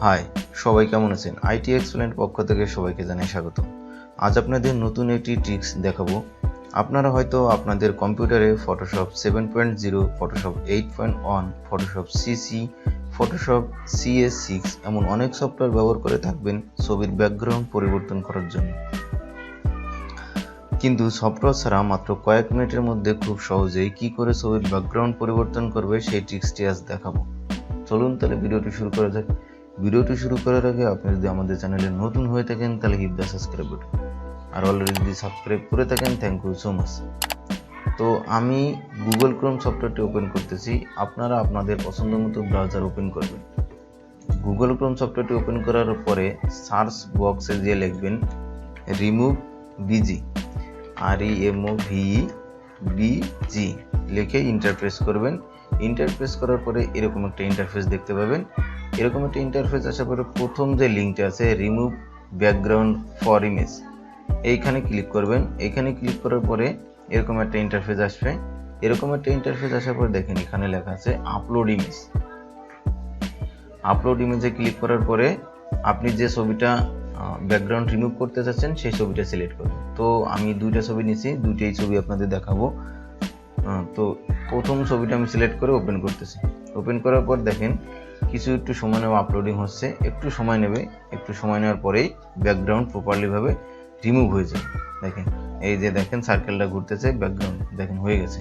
High, সবাই কেমন আছেন? আইটি এক্সেলেন্ট পক্ষ থেকে সবাইকে জানাই স্বাগত। আজ আপনাদের নতুন একটি ট্রিক্স দেখাবো। আপনারা হয়তো আপনাদের কম্পিউটারে Photoshop 7.0, Photoshop 8.1, Photoshop CC, Photoshop CS6 এমন অনেক সফটওয়্যার ব্যবহার করে থাকবেন ছবির ব্যাকগ্রাউন্ড পরিবর্তন করার জন্য। কিন্তু সফটওয়্যার ছাড়া মাত্র কয়েক মিনিটের মধ্যে খুব সহজেই কি করে ছবির ব্যাকগ্রাউন্ড পরিবর্তন করবে সেই ট্রিক্সটি আজ দেখাবো। চলুন তাহলে ভিডিওটি শুরু করা যাক। ভিডিওটি শুরু করার আগে আপনি যদি আমাদের চ্যানেলে নতুন হয়ে থাকেন তাহলে হিট দ্য সাবস্ক্রাইব বাটন, আর অলরেডি যদি সাবস্ক্রাইব করে থাকেন থ্যাংক ইউ সো মাচ। তো আমি গুগল ক্রোম সফটওয়্যারটি ওপেন করতেছি, আপনারা আপনাদের পছন্দ মতো ব্রাউজার ওপেন করবেন। গুগল ক্রোম সফটওয়্যারটি ওপেন করার পরে সার্চ বক্সে গিয়ে লিখবেন রিমুভ বিজি, REMOVEBG লিখে ইন্টারপ্রেস করবেন। ইন্টারপ্রেস করার পরে এরকম একটা ইন্টারফেস দেখতে পাবেন। এরকম একটা ইন্টারফেস আসার পরে প্রথম যে লিঙ্কটা আছে রিমুভ ব্যাকগ্রাউন্ড ফর ইমেজ, এইখানে ক্লিক করবেন। এইখানে ক্লিক করার পরে এরকম একটা ইন্টারফেস আসবে। এরকম একটা ইন্টারফেস আসার পরে দেখেন এখানে লেখা আছে আপলোড ইমেজ। আপলোড ইমেজে ক্লিক করার পরে আপনি যে ছবিটা ব্যাকগ্রাউন্ড রিমুভ করতে চাচ্ছেন সেই ছবিটা সিলেক্ট করবেন। তো আমি দুইটা ছবি নিয়েছি, দুইটাই ছবি আপনাদের দেখাবো। তো প্রথম ছবিটা আমি সিলেক্ট করে ওপেন করতেছি। ওপেন করার পর দেখেন একটু সময় নেবে, আপলোডিং হচ্ছে, একটু সময় নেবে। একটু সময় নেওয়ার পরেই ব্যাকগ্রাউন্ড প্রপারলিভাবে রিমুভ হয়ে যায়। দেখেন এই যে দেখেন সার্কেলটা ঘুরতেছে, ব্যাকগ্রাউন্ড দেখেন হয়ে গেছে,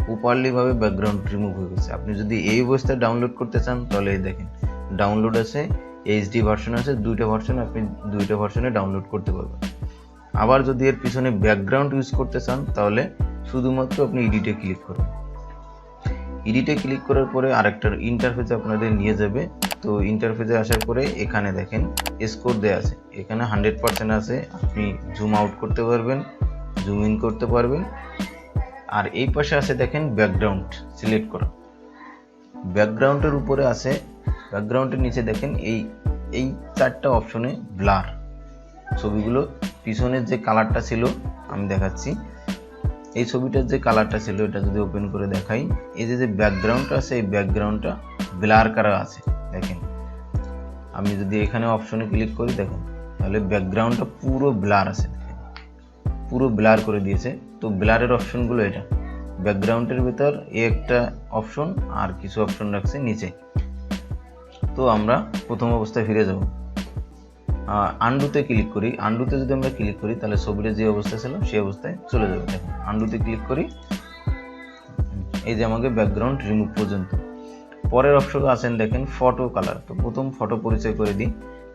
প্রপারলিভাবে ব্যাকগ্রাউন্ড রিমুভ হয়ে গেছে। আপনি যদি এই অবস্থায় ডাউনলোড করতে চান তাহলে এই দেখেন ডাউনলোড আছে, HD ভার্সন আছে, দুইটা ভার্সনে আপনি দুইটা ভার্সনে ডাউনলোড করতে পারবেন। আবার যদি এর পিছনে ব্যাকগ্রাউন্ড ইউজ করতে চান তাহলে শুধুমাত্র আপনি এডিটে ক্লিক করবেন। এডিটে ক্লিক করার পরে আরেকটা ইন্টারফেসে আপনাদের নিয়ে যাবে। তো ইন্টারফেসে আসার পরে এখানে দেখেন স্কোর দেওয়া আছে, এখানে 100% আছে। আপনি জুম আউট করতে পারবেন, জুম ইন করতে পারবেন। আর এই পাশে আছে দেখেন ব্যাকগ্রাউন্ড সিলেক্ট করা, ব্যাকগ্রাউন্ডের উপরে আছে, ব্যাকগ্রাউন্ডের নিচে দেখেন এই চারটা অপশনে ব্লার, ছবিগুলো পিছনের যে কালারটা ছিল আমি দেখাচ্ছি। এই ছবিটার যে কালারটা ছিল এটা যদি ওপেন করে দেখাই, এই যে ব্যাকগ্রাউন্ডটা আছে এই ব্যাকগ্রাউন্ডটা ব্লার করা আছে। দেখেন আমি যদি এখানে অপশনে ক্লিক করি দেখেন তাহলে ব্যাকগ্রাউন্ডটা পুরো ব্লার আছে, দেখেন পুরো ব্লার করে দিয়েছে। তো ব্লারের অপশনগুলো এটা, ব্যাকগ্রাউন্ডের ভিতর একটা অপশন আর কিছু অপশন রাখছে নিচে। তো আমরা প্রথম অবস্থায় ফিরে যাব, আন্ডুতে ক্লিক করি। আন্ডুতে যদি আমরা ক্লিক করি তাহলে ছবিটা যে অবস্থা ছিল সেই অবস্থায় চলে যাবে। দেখেন আন্ডুতে ক্লিক করি, এই যে আমাকে ব্যাকগ্রাউন্ড রিমুভ পর্যন্ত। পরের অপশন আছেন দেখেন ফটো কালার। তো প্রথম ফটো পরিচয় করে দিই।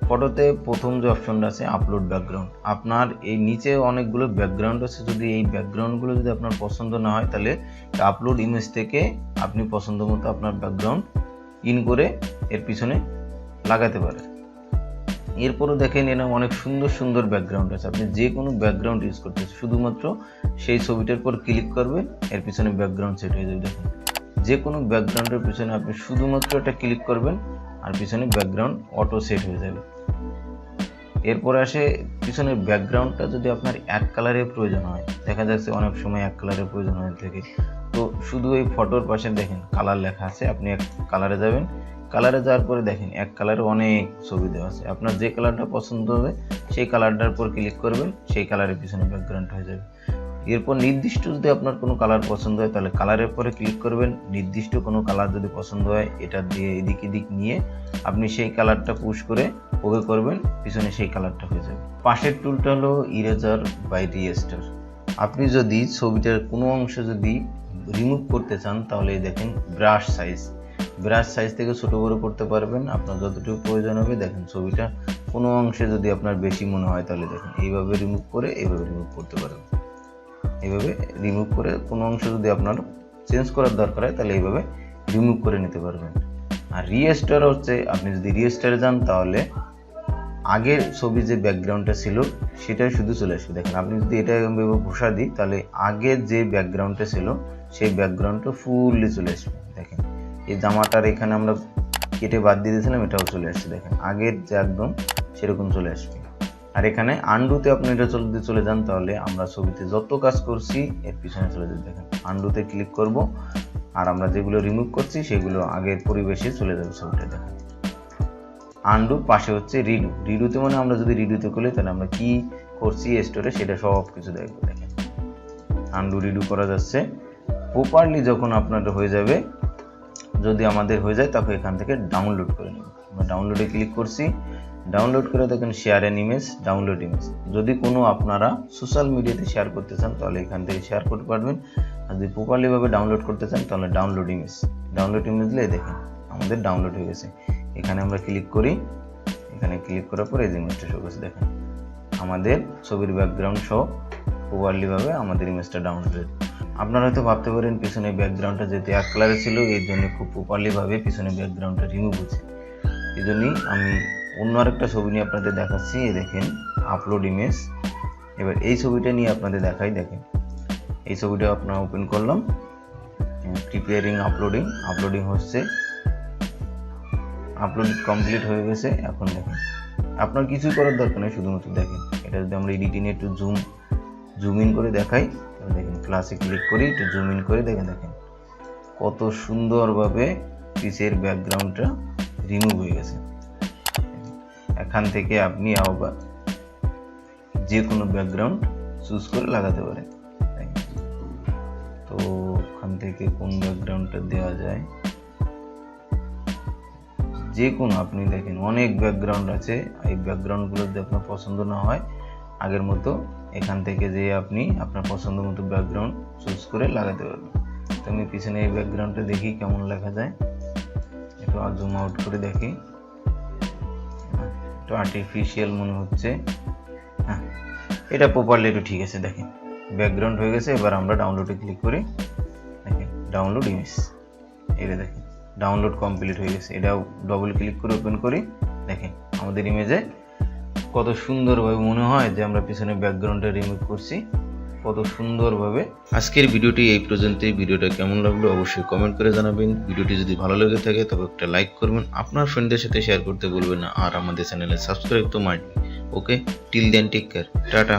ফটোতে প্রথম যে অপশনটা আছে আপলোড ব্যাকগ্রাউন্ড, আপনার এই নিচে অনেকগুলো ব্যাকগ্রাউন্ড আছে, যদি এই ব্যাকগ্রাউন্ডগুলো যদি আপনার পছন্দ না হয় তাহলে আপলোড ইমেজ থেকে আপনি পছন্দ মতো আপনার ব্যাকগ্রাউন্ড ইন করে এর পিছনে লাগাতে পারেন। এরপরও দেখেন এরকম অনেক সুন্দর সুন্দর ব্যাকগ্রাউন্ড আছে, আপনি যে কোনো ব্যাকগ্রাউন্ড ইউজ করতে শুধুমাত্র সেই ছবিটার পর ক্লিক করবেন, এর পিছনে ব্যাকগ্রাউন্ড সেট হয়ে যাবে। দেখেন যে কোনো ব্যাকগ্রাউন্ডের পিছনে আপনি শুধুমাত্র এটা ক্লিক করবেন আর পিছনে ব্যাকগ্রাউন্ড অটো সেট হয়ে যাবে। এরপরে আসে পিছনের ব্যাকগ্রাউন্ডটা যদি আপনার এক কালারের প্রয়োজন হয়, দেখা যাচ্ছে অনেক সময় এক কালারের প্রয়োজন হয়ে থাকে, তো শুধু এই ফটোর পাশে দেখেন কালার লেখা আছে, আপনি এক কালারে যাবেন। কালারে যাওয়ার পরে দেখেন এক কালারে অনেক ছবি দেওয়া আছে, আপনার যে কালারটা পছন্দ হবে সেই কালারটার উপর ক্লিক করবেন, সেই কালারের পিছনে ব্যাকগ্রাউন্ড হয়ে যাবে। এরপর নির্দিষ্ট যদি আপনার কোনো কালার পছন্দ হয় তাহলে কালারের পরে ক্লিক করবেন। নির্দিষ্ট কোনো কালার যদি পছন্দ হয় এটা দিয়ে এদিক এদিক নিয়ে আপনি সেই কালারটা পুশ করে ওকে করবেন, পিছনে সেই কালারটা হয়ে যাবে। পাশের টুলটা হলো ইরেজার বাই রিস্টার। আপনি যদি ছবিটার কোনো অংশ যদি রিমুভ করতে চান তাহলে দেখেন ব্রাশ সাইজ থেকে ছোট বড় করতে পারবেন আপনার যতটুকু প্রয়োজন হবে। দেখেন ছবিটা কোনো অংশে যদি আপনার বেশি মনে হয় তাহলে দেখেন এইভাবে রিমুভ করে এইভাবে রিমুভ করতে পারবেন। এইভাবে রিমুভ করে কোনো অংশ যদি আপনার চেঞ্জ করার দরকার হয় তাহলে এইভাবে রিমুভ করে নিতে পারবেন। আর রিস্টার হচ্ছে, আপনি যদি রিস্টারে যান তাহলে আগের ছবি যে ব্যাকগ্রাউন্ডটা ছিল সেটাই শুধু চলে আসবে। দেখেন আপনি যদি এটা এভাবে ঘষা দিই তাহলে আগের যে ব্যাকগ্রাউন্ডটা ছিল সেই ব্যাকগ্রাউন্ডটা ফুললি চলে আসবে। দেখেন এই জামাটার এখানে আমরা কেটে বাদ দিয়ে দিয়েছিলাম, এটাও চলে আসছে। দেখেন আগের যে একদম সেরকম চলে আসবে। আর এখানে আন্ডুতে আপনি এটা যদি চলে যান তাহলে আমরা ছবিতে যত কাজ করছি এর পিছনে চলে যাবে। দেখেন আন্ডুতে ক্লিক করব আর আমরা যেগুলো রিমুভ করছি সেগুলো আগের পরিবেশে চলে যাবে ছবিটা। দেখেন আনডু, পাশে হচ্ছে রিডু। রিডুতে মানে আমরা যদি রিডুতে খুলি তাহলে আমরা কি করছি স্টোরে সেটা সব কিছু দেখবো। দেখেন আনডু রিডু করা যাচ্ছে প্রপারলি। যখন আপনাদের হয়ে যাবে, যদি আমাদের হয়ে যায় তখন এখান থেকে ডাউনলোড করে নেব। আমরা ডাউনলোডে ক্লিক করছি, ডাউনলোড করে দেখেন share an image, download image. যদি কোনো আপনারা সোশ্যাল মিডিয়াতে শেয়ার করতে চান তাহলে এখান থেকে শেয়ার করতে পারবেন, আর যদি প্রপারলিভাবে ডাউনলোড করতে চান তাহলে ডাউনলোড ইমেজ। ডাউনলোড ইমেজ দিলে দেখেন আমাদের ডাউনলোড হয়ে গেছে। এখানে আমরা ক্লিক করি, এখানে ক্লিক করার পর এই ইমেজটা শো করছে। দেখেন আমাদের ছবির ব্যাকগ্রাউন্ড সহ প্রপারলিভাবে আমাদের ইমেজটা ডাউনলোড। আপনারা হয়তো ভাবতে পারেন পিছনে ব্যাকগ্রাউন্ডটা যেহেতু এক কালারে ছিল এই জন্য খুব প্রপারলিভাবে পিছনে ব্যাকগ্রাউন্ডটা রিমুভ হচ্ছে। এই জন্যই আমি অন্য আরেকটা ছবি নিয়ে আপনাদের দেখাচ্ছি। এই দেখেন আপলোড ইমেজ। এবার এই ছবিটা নিয়ে আপনাদের দেখাই। দেখেন এই ছবিটা আপনারা ওপেন করলাম, প্রিপেয়ারিং আপলোডিং হচ্ছে, আপলোড কমপ্লিট হয়ে গেছে। এখন দেখেন আপনার কিছুই করার দরকার নেই, শুধুমাত্র দেখেন এটা যদি আমরা এডিটিংয়ে একটু জুম ইন করে দেখাই, দেখেন ক্লাসে ক্লিক করি, একটু জুম ইন করে দেখেন কত সুন্দরভাবে পিসের ব্যাকগ্রাউন্ডটা রিমুভ হয়ে গেছে। এখান থেকে আপনি আবার যে কোনো ব্যাকগ্রাউন্ড চুজ করে লাগাতে পারেন। তো ওখান থেকে কোন ব্যাকগ্রাউন্ডটা দেওয়া যায়, যে কোনো আপনি দেখেন অনেক ব্যাকগ্রাউন্ড আছে। এই ব্যাকগ্রাউন্ডগুলো যদি আপনার পছন্দ না হয় আগের মতো এখান থেকে যে আপনি আপনার পছন্দ মতো ব্যাকগ্রাউন্ড চুজ করে লাগাতে পারবেন। তো আমি পিছনে এই ব্যাকগ্রাউন্ডটা দেখি কেমন লেখা যায়, একটু জুম আউট করে দেখি, একটু আর্টিফিশিয়াল মনে হচ্ছে। হ্যাঁ এটা প্রপারলি একটু ঠিক আছে। দেখেন ব্যাকগ্রাউন্ড হয়ে গেছে। এবার আমরা ডাউনলোডে ক্লিক করি, দেখেন ডাউনলোড ইমেজ। এটা দেখেন ডাউনলোড কমপ্লিট হয়ে গেছে। এটাও ডবল ক্লিক করে ওপেন করি, দেখেন আমাদের ইমেজে কত সুন্দরভাবে মনে হয় যে আমরা পিছনে ব্যাকগ্রাউন্ডটা রিমুভ করছি, কত সুন্দরভাবে। আজকের ভিডিওটি এই পর্যন্তই। ভিডিওটা কেমন লাগলো অবশ্যই কমেন্ট করে জানাবেন। ভিডিওটি যদি ভালো লেগে থাকে তবে একটা লাইক করবেন, আপনার ফ্রেন্ডদের সাথে শেয়ার করতে ভুলবেন না, আর আমাদের চ্যানেলে সাবস্ক্রাইব তো মারবেন। Okay, till then take care, tata.